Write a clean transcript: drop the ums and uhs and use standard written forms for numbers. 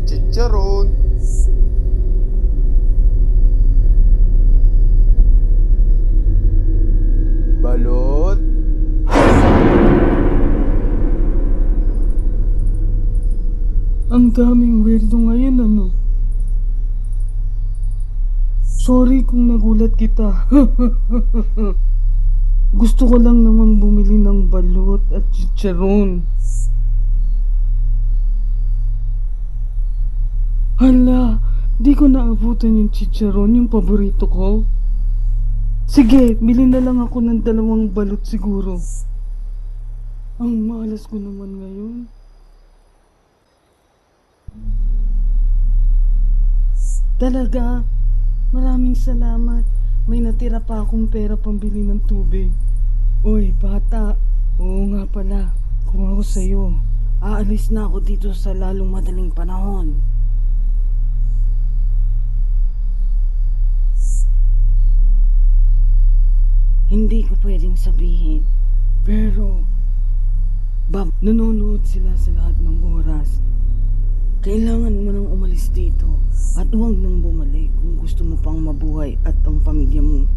chicharon. Balot. Ang daming weirdo ngayon, ano? Sorry kung nagulat kita. Gusto ko lang naman bumili ng balot at chicharon. Hala, di ko naabutan yung chicharon, yung paborito ko. Sige, bili na lang ako ng 2 balot siguro. Ang malas ko naman ngayon. Talaga, maraming salamat. May natira pa akong pera pambili ng tubig. Uy, bata. Oo nga pala, kung ako sa'yo, aalis na ako dito sa lalong madaling panahon. Hindi ko pwedeng sabihin. Pero, nanonood sila sa lahat ng oras. Kailangan mo nang umalis dito at huwag nang bumalik kung gusto mo pang mabuhay at ang pamilya mo.